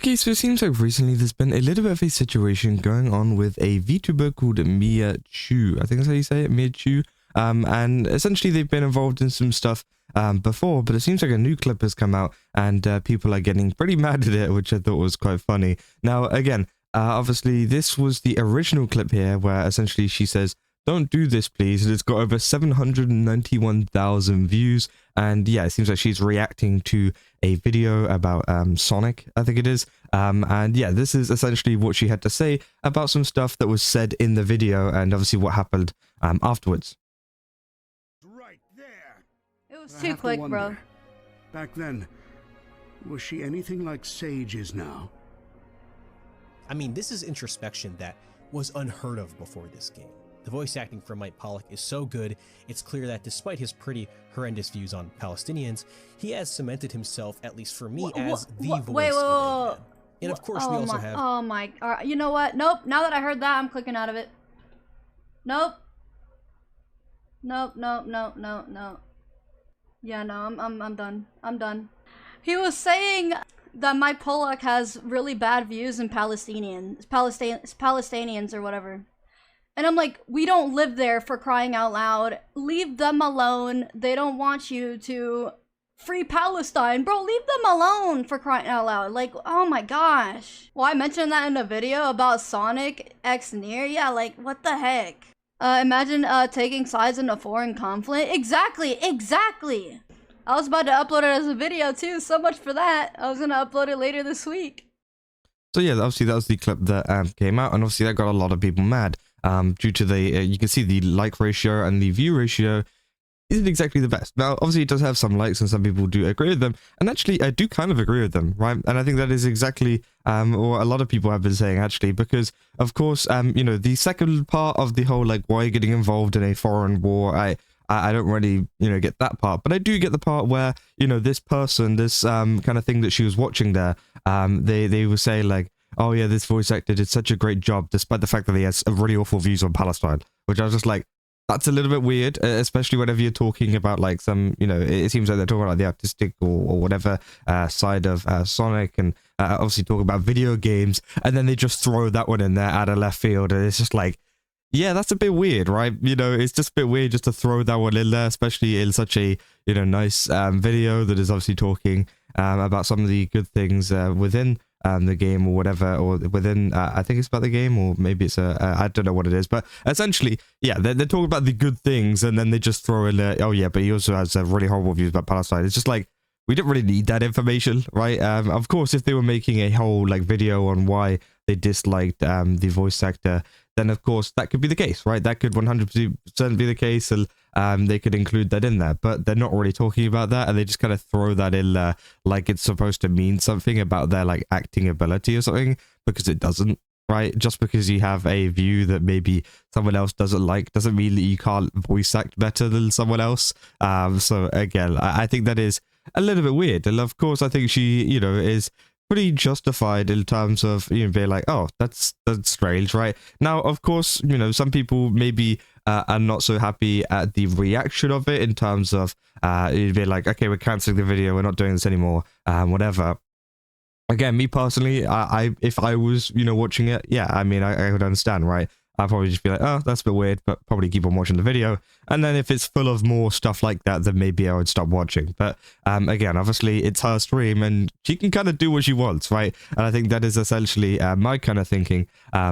Okay, so it seems like recently there's been a little bit of a situation going on with a VTuber called miiatzu. I think that's how you say it, miiatzu. And essentially they've been involved in some stuff before, but it seems like a new clip has come out and people are getting pretty mad at it, which I thought was quite funny. Now, again, obviously this was the original clip here where essentially she says, "Don't do this, please." And it's got over 791,000 views. And yeah, it seems like she's reacting to a video about Sonic, I think it is. And yeah, this is essentially what she had to say about some stuff that was said in the video and obviously what happened afterwards. Right there. It was too quick, bro. Back then, was she anything like Sage is now? I mean, this is introspection that was unheard of before this game. The voice acting for Mike Pollock is so good, it's clear that despite his pretty horrendous views on Palestinians, he has cemented himself, at least for me, as the voice of Eggman. And of course, we also have... Oh my... you know what? Nope. Now that I heard that, I'm clicking out of it. Nope. Nope, nope, nope, nope, nope. Yeah, no, I'm done. I'm done. He was saying that Mike Pollock has really bad views in Palestinians or whatever. And I'm like, we don't live there, for crying out loud. Leave them alone. They don't want you to free Palestine. Bro, leave them alone, for crying out loud. Like, oh my gosh. Well, I mentioned that in a video about Sonic X Near. Yeah, like, what the heck? Imagine taking sides in a foreign conflict. Exactly, exactly. I was about to upload it as a video too. So much for that. I was gonna upload it later this week. So yeah, obviously that was the clip that came out, and obviously that got a lot of people mad. Due to the, you can see the like ratio and the view ratio isn't exactly the best. Now, obviously it does have some likes and some people do agree with them. And actually, I do kind of agree with them, right? And I think that is exactly what a lot of people have been saying, actually, because, of course, you know, the second part of the whole, like, why are you getting involved in a foreign war? I don't really, you know, get that part. But I do get the part where, you know, this person, this kind of thing that she was watching there, they were saying, like, oh yeah, this voice actor did such a great job, despite the fact that he has really awful views on Palestine, which I was just like, that's a little bit weird, especially whenever you're talking about like some, you know, it seems like they're talking about the artistic or whatever side of Sonic, and obviously talking about video games, and then they just throw that one in there out of left field, and it's just like, yeah, that's a bit weird, right? You know, it's just a bit weird just to throw that one in there, especially in such a, you know, nice video that is obviously talking about some of the good things within the game or whatever, or within, I think it's about the game, or maybe it's I don't know what it is, but essentially, yeah, they're talking about the good things, and then they just throw in, oh yeah, but he also has really horrible views about Palestine. It's just like, we didn't really need that information, right? Of course, if they were making a whole, like, video on why they disliked the voice actor, then of course that could be the case, right? That could 100% be the case, and they could include that in there, but they're not really talking about that, and they just kind of throw that in there like it's supposed to mean something about their, like, acting ability or something, because it doesn't, right? Just because you have a view that maybe someone else doesn't like doesn't mean that you can't voice act better than someone else. So again, I think that is a little bit weird, and of course I think she, you know, is pretty justified in terms of, you know, being like, oh, that's strange, right? Now, of course, you know, some people maybe are not so happy at the reaction of it, in terms of you'd be like, okay, we're canceling the video, we're not doing this anymore, whatever. Again, me personally, I if I was, you know, watching it, yeah, I mean, I would understand, right? I'd probably just be like, oh, that's a bit weird, but probably keep on watching the video. And then if it's full of more stuff like that, then maybe I would stop watching. But again, obviously, it's her stream, and she can kind of do what she wants, right? And I think that is essentially my kind of thinking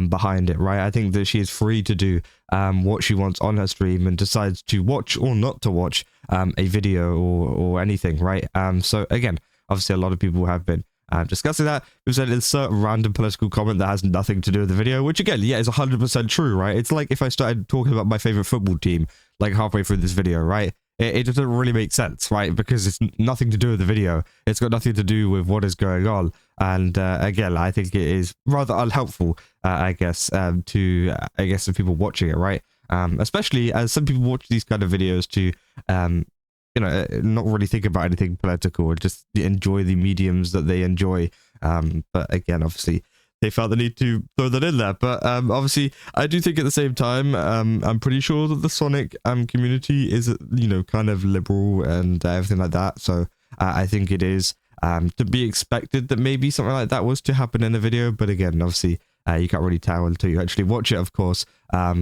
behind it, right? I think that she is free to do what she wants on her stream, and decides to watch or not to watch a video or anything, right? So again, obviously, a lot of people have been discussing that. We've said it's a random political comment that has nothing to do with the video, which again, yeah, is 100% true, right? It's like if I started talking about my favorite football team like halfway through this video, right? It doesn't really make sense, right? Because it's nothing to do with the video. It's got nothing to do with what is going on. And again, I think it is rather unhelpful, I guess, to the people watching it, right? Especially as some people watch these kind of videos to you know, not really think about anything political, or just enjoy the mediums that they enjoy. But again, obviously, they felt the need to throw that in there. But obviously, I do think at the same time, I'm pretty sure that the Sonic community is, you know, kind of liberal and everything like that. So I think it is to be expected that maybe something like that was to happen in the video. But again, obviously, you can't really tell until you actually watch it, of course.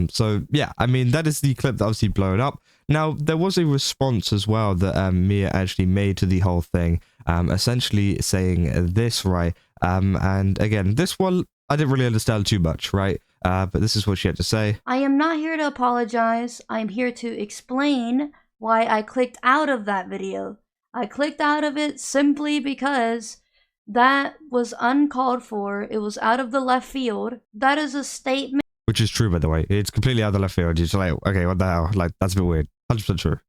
So yeah, I mean, that is the clip that obviously blown up. Now, there was a response as well that Mia actually made to the whole thing, essentially saying this, right? And again, this one, I didn't really understand too much, right? But this is what she had to say. I am not here to apologize. I'm here to explain why I clicked out of that video. I clicked out of it simply because that was uncalled for. It was out of the left field. That is a statement. Which is true, by the way. It's completely out of the left field. You're just like, okay, what the hell? Like, that's a bit weird. 100% true.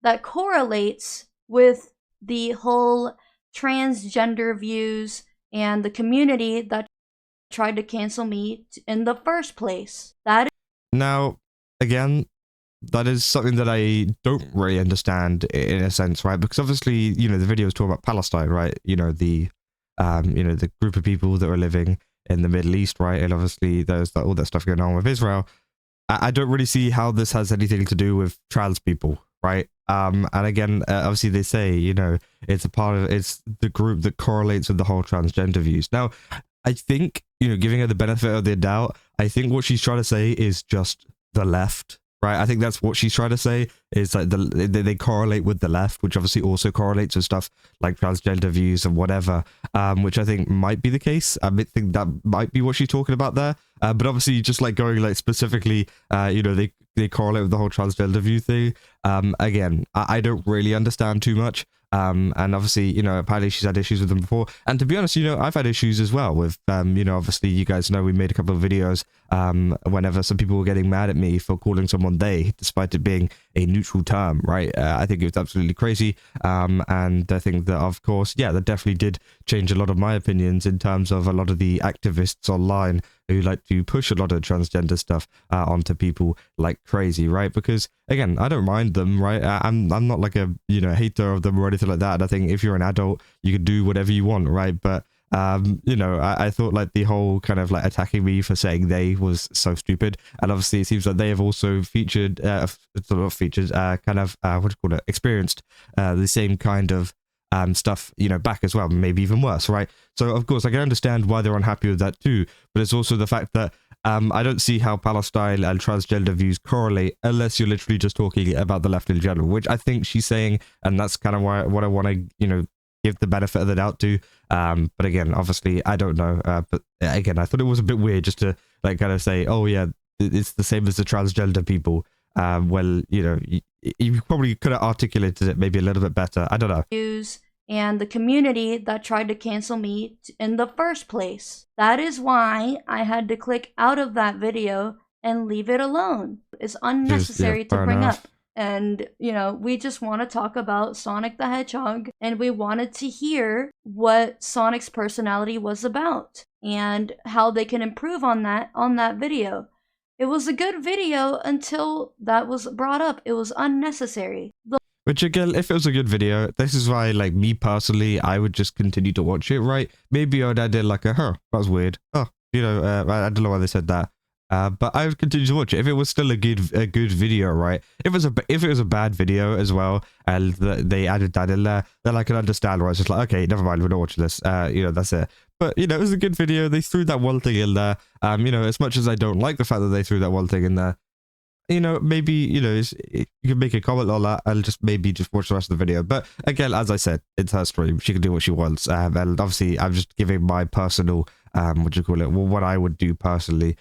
That correlates with the whole transgender views and the community that tried to cancel me in the first place. That now, again, that is something that I don't really understand in a sense, right? Because obviously, you know, the video is talking about Palestine, right? You know, the group of people that are living in the Middle East, right? And obviously, there's all that stuff going on with Israel. I don't really see how this has anything to do with trans people, right? And again, obviously they say, you know, it's the group that correlates with the whole transgender views. Now, I think, you know, giving her the benefit of the doubt, I think what she's trying to say is just the left, right? I think that's what she's trying to say, is like they correlate with the left, which obviously also correlates with stuff like transgender views and whatever, which I think might be the case. I think that might be what she's talking about there. But obviously, just like going like specifically, you know, they correlate with the whole transgender view thing. Again, I don't really understand too much. And obviously, you know, apparently she's had issues with them before. And to be honest, you know, I've had issues as well with, you know, obviously you guys know we made a couple of videos whenever some people were getting mad at me for calling someone they, despite it being a neutral term, right? I think it was absolutely crazy. And I think that, of course, yeah, that definitely did change a lot of my opinions in terms of a lot of the activists online who like to push a lot of transgender stuff onto people like crazy, right? Because again, I don't mind them, right? I'm not like a, you know, hater of them or anything like that. I think if you're an adult, you can do whatever you want, right? But you know, I thought like the whole kind of like attacking me for saying they was so stupid. And obviously it seems like they have also featured, experienced the same kind of stuff, you know, back as well, maybe even worse, right? So of course I can understand why they're unhappy with that too, but it's also the fact that I don't see how Palestine and transgender views correlate unless you're literally just talking about the left in general, which I think she's saying, and that's kind of what I want to, you know, give the benefit of the doubt to. But again, obviously I don't know, but again, I thought it was a bit weird just to like kind of say, oh yeah, it's the same as the transgender people. Well, you know, you probably could have articulated it maybe a little bit better. I don't know. And the community that tried to cancel me in the first place. That is why I had to click out of that video and leave it alone. It's unnecessary to bring up. And, you know, we just want to talk about Sonic the Hedgehog, and we wanted to hear what Sonic's personality was about and how they can improve on that video. It was a good video until that was brought up. It was unnecessary. Which again, if it was a good video, this is why, like, me personally, I would just continue to watch it, right? Maybe I'd add in like that was weird. Oh, you know, I don't know why they said that. But I would continue to watch it if it was still a good video, right? If it was a bad video as well, and they added that in there, then I can understand why it's just like, okay, never mind, we're not watching this. You know, that's it. But you know, it was a good video. They threw that one thing in there. You know, as much as I don't like the fact that they threw that one thing in there, you know, maybe, you know, you can make a comment on that and just watch the rest of the video. But again, as I said, it's her stream. She can do what she wants. And obviously, I'm just giving my personal, what I would do personally,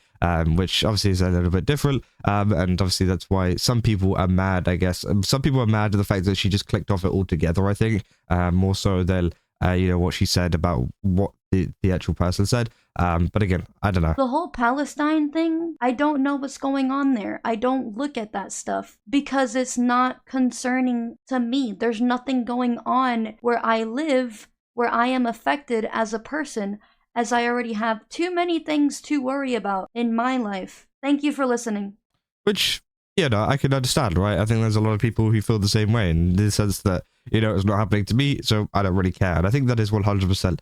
which obviously is a little bit different. And obviously, that's why some people are mad, I guess. Some people are mad at the fact that she just clicked off it altogether, I think, more so than, you know, what she said about what the actual person said. But again, I don't know. The whole Palestine thing, I don't know what's going on there. I don't look at that stuff because it's not concerning to me. There's nothing going on where I live, where I am affected as a person, as I already have too many things to worry about in my life. Thank you for listening. Which, you know, I can understand, right? I think there's a lot of people who feel the same way in the sense that, you know, it's not happening to me, so I don't really care. And I think that is 100%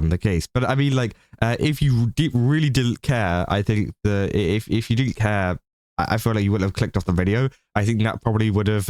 the case. But I mean, like, if you really didn't care, I think if you didn't care, I feel like you wouldn't have clicked off the video. I think that probably would have,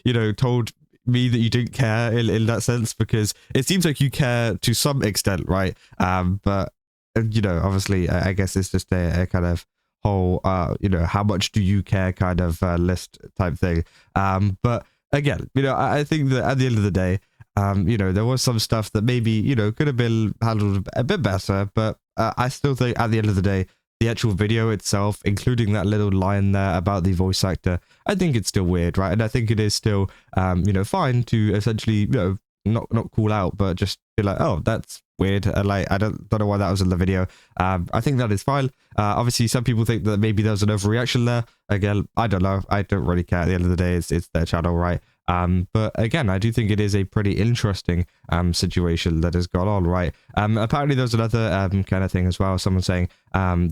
you know, told mean that you didn't care in that sense, because it seems like you care to some extent, right? But you know, obviously, I guess it's just a kind of whole, you know, how much do you care kind of list type thing. But again, you know, I think that at the end of the day, you know, there was some stuff that maybe, you know, could have been handled a bit better, but I still think at the end of the day, the actual video itself, including that little line there about the voice actor, I think it's still weird, right? And I think it is still, you know, fine to essentially, you know, not call out, but just be like, oh, that's weird. Like, I don't know why that was in the video. I think that is fine. Obviously, some people think that maybe there's an overreaction there. Again, I don't know. I don't really care. At the end of the day, it's their channel, right? But again, I do think it is a pretty interesting situation that has gone on, right? Apparently there's another kind of thing as well. Someone saying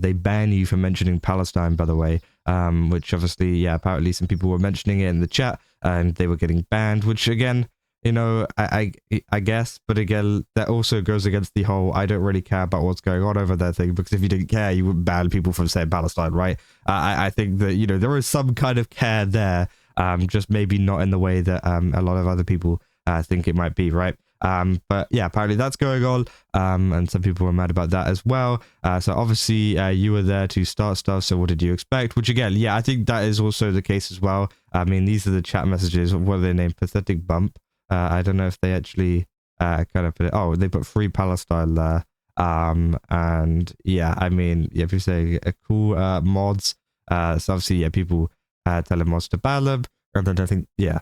they ban you for mentioning Palestine, by the way, which obviously, yeah, apparently some people were mentioning it in the chat and they were getting banned, which again, you know, I guess, but again, that also goes against the whole I don't really care about what's going on over there thing, because if you didn't care, you wouldn't ban people from saying Palestine, right? I think that, you know, there is some kind of care there, just maybe not in the way that a lot of other people think it might be, right? But yeah, apparently that's going on, and some people were mad about that as well. So obviously you were there to start stuff, so what did you expect? Which again, yeah, I think that is also the case as well. I mean, these are the chat messages. What are they named? Pathetic Bump. I don't know if they actually kind of put it. Oh, they put Free Palestine there. And yeah, I mean, yeah, if you say cool mods, so obviously, yeah, people telling mods to ban them, and then I think, yeah,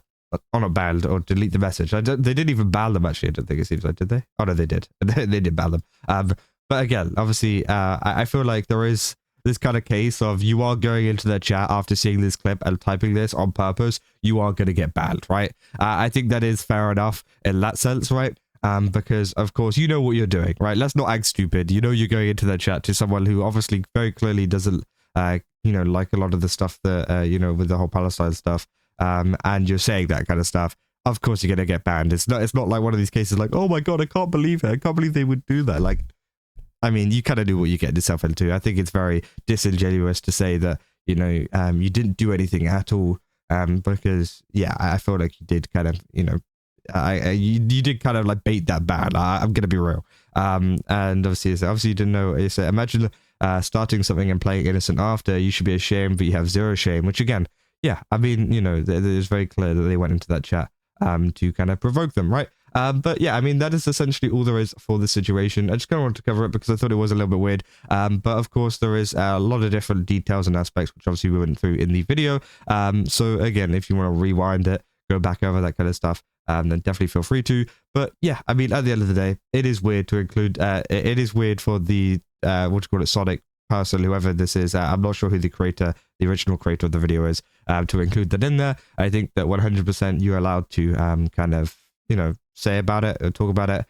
or not ban or delete the message. They didn't even ban them, actually. I don't think it seems like, did they? Oh no, they did. They did ban them. But again, obviously, I feel like there is this kind of case of you are going into their chat after seeing this clip and typing this on purpose, you are going to get banned, right? I think that is fair enough in that sense, right? Because of course you know what you're doing, right? Let's not act stupid. You know you're going into their chat to someone who obviously very clearly doesn't, you know, like a lot of the stuff that, you know, with the whole Palestine stuff, and you're saying that kind of stuff. Of course you're going to get banned. It's not like one of these cases like, oh my God, I can't believe it. I can't believe they would do that. Like, I mean, you kind of do what you get yourself into. I think it's very disingenuous to say that, you know, you didn't do anything at all, because, yeah, I feel like you did kind of, you know, you did kind of like bait that ban. I'm going to be real. And obviously you didn't know. Imagine starting something and playing innocent after. You should be ashamed, but you have zero shame, which again, yeah, I mean, you know, it is very clear that they went into that chat to kind of provoke them, right? But yeah, I mean, that is essentially all there is for this situation. I just kind of wanted to cover it because I thought it was a little bit weird. But of course, there is a lot of different details and aspects, which obviously we went through in the video. So again, if you want to rewind it, go back over that kind of stuff, then definitely feel free to. But yeah, I mean, at the end of the day, it is weird to include, it is weird for the, what do you call it, Sonic person, whoever this is. I'm not sure who the original creator of the video is, to include that in there. I think that 100% you're allowed to kind of, you know, say about it or talk about it.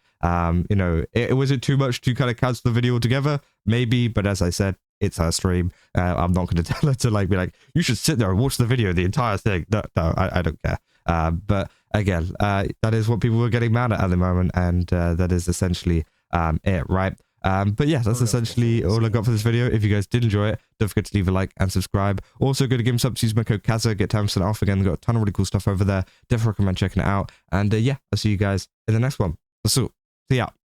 You know, was it too much to kind of cancel the video altogether? Maybe, but as I said, it's her stream. I'm not going to tell her to like be like, you should sit there and watch the video, the entire thing. No, I don't care. But again, that is what people were getting mad at the moment, and that is essentially it, right? But yeah, that's essentially all I got for this video. If you guys did enjoy it, don't forget to leave a like and subscribe. Also, go to Game Subs, use my code Kazza, get 10% off. Again, got a ton of really cool stuff over there. Definitely recommend checking it out. And yeah, I'll see you guys in the next one. So, see ya.